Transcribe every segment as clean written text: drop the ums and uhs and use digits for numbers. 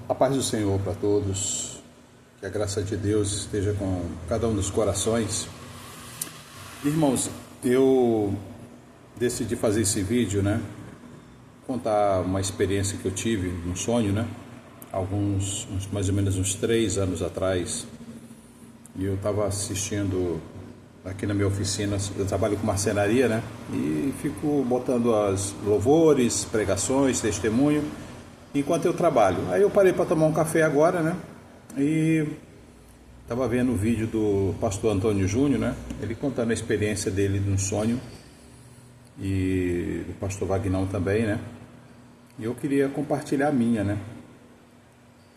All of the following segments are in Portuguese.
A paz do Senhor para todos, que a graça de Deus esteja com cada um dos corações. Irmãos, eu decidi fazer esse vídeo, contar uma experiência que eu tive, um sonho, mais ou menos uns 3 anos atrás. E eu estava assistindo aqui na minha oficina, eu trabalho com marcenaria, e fico botando as louvores, pregações, testemunho, enquanto eu trabalho. Aí eu parei para tomar um café agora, e estava vendo o vídeo do pastor Antônio Júnior, ele contando a experiência dele de um sonho, e do pastor Vagnão também, e eu queria compartilhar a minha,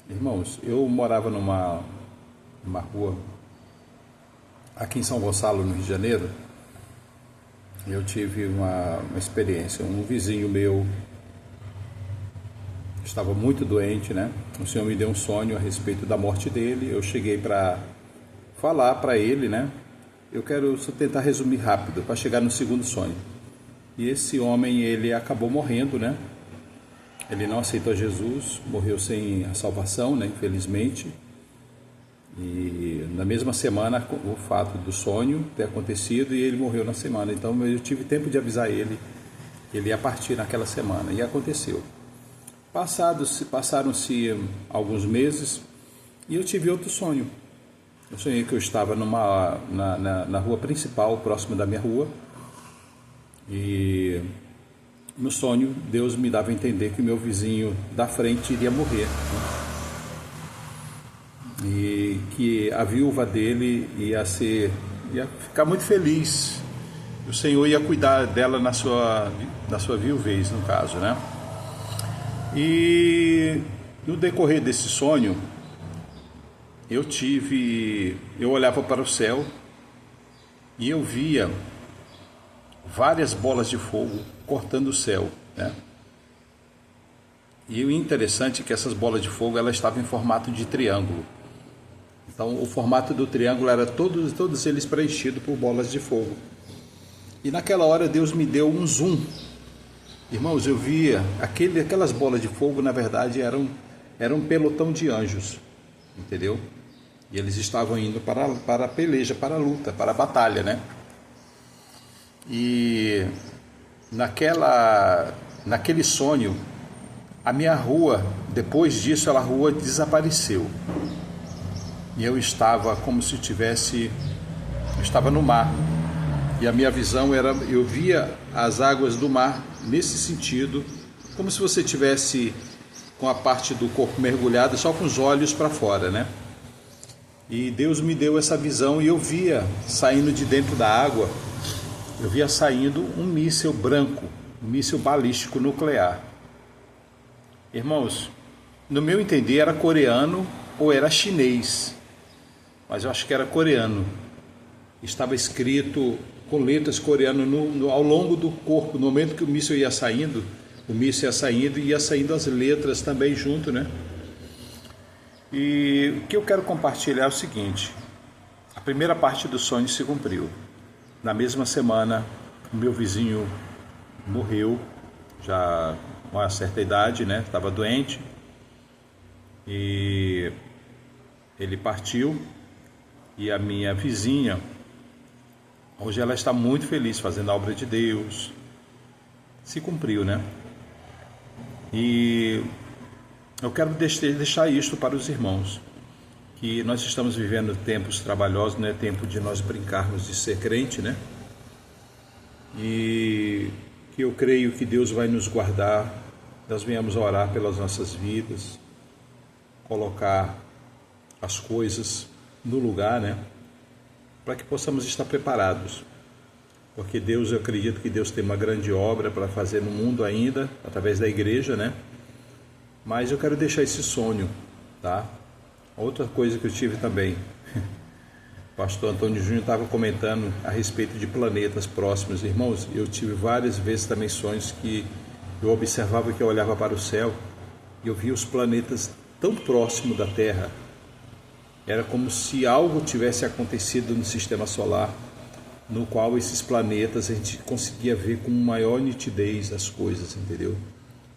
Irmãos, eu morava numa rua aqui em São Gonçalo, no Rio de Janeiro, e eu tive uma experiência. Um vizinho meu estava muito doente, O Senhor me deu um sonho a respeito da morte dele. Eu cheguei para falar para ele, Eu quero só tentar resumir rápido, para chegar no segundo sonho. E esse homem, ele acabou morrendo, Ele não aceitou Jesus, morreu sem a salvação, infelizmente. E na mesma semana, o fato do sonho ter acontecido, e ele morreu na semana. Então eu tive tempo de avisar ele que ele ia partir naquela semana, e aconteceu. Passaram-se alguns meses, e eu tive outro sonho. Eu sonhei que eu estava na rua principal, próximo da minha rua, e no sonho Deus me dava a entender que o meu vizinho da frente iria morrer, e que a viúva dele ia ficar muito feliz. O Senhor ia cuidar dela na sua viuvez, no caso, E no decorrer desse sonho, eu olhava para o céu e eu via várias bolas de fogo cortando o céu, E o interessante é que essas bolas de fogo, elas estavam em formato de triângulo. Então o formato do triângulo era todos eles preenchidos por bolas de fogo. E naquela hora Deus me deu um zoom. Irmãos, eu via aquelas bolas de fogo, na verdade eram um pelotão de anjos, entendeu? E eles estavam indo para a peleja, para a luta, para a batalha, E naquele sonho, a minha rua, depois disso, a rua desapareceu. E eu estava como se eu estava no mar. E a minha visão eu via as águas do mar nesse sentido, como se você tivesse com a parte do corpo mergulhada, só com os olhos para fora, E Deus me deu essa visão, e eu via saindo de dentro da água, eu via saindo um míssil branco, um míssil balístico nuclear. Irmãos, no meu entender era coreano ou era chinês, mas eu acho que era coreano. Estava escrito com letras coreanas ao longo do corpo. No momento que o míssil ia saindo e ia saindo as letras também junto, E o que eu quero compartilhar é o seguinte: a primeira parte do sonho se cumpriu. Na mesma semana, o meu vizinho morreu, já com uma certa idade, Estava doente, e ele partiu. E a minha vizinha, hoje ela está muito feliz fazendo a obra de Deus. Se cumpriu, E eu quero deixar isto para os irmãos, que nós estamos vivendo tempos trabalhosos, não é tempo de nós brincarmos de ser crente, E que eu creio que Deus vai nos guardar, nós venhamos a orar pelas nossas vidas, colocar as coisas no lugar, para que possamos estar preparados, porque eu acredito que Deus tem uma grande obra para fazer no mundo ainda, através da igreja, mas eu quero deixar esse sonho, Outra coisa que eu tive também, o pastor Antônio Júnior estava comentando a respeito de planetas próximos. Irmãos, eu tive várias vezes também sonhos que eu observava, que eu olhava para o céu e eu via os planetas tão próximos da Terra. Era como se algo tivesse acontecido no sistema solar, no qual esses planetas a gente conseguia ver com maior nitidez as coisas, entendeu?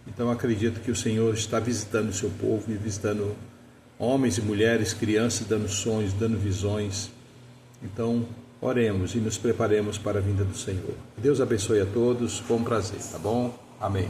Então acredito que o Senhor está visitando o seu povo e visitando homens e mulheres, crianças, dando sonhos, dando visões. Então oremos e nos preparemos para a vinda do Senhor. Deus abençoe a todos, com prazer, tá bom? Amém.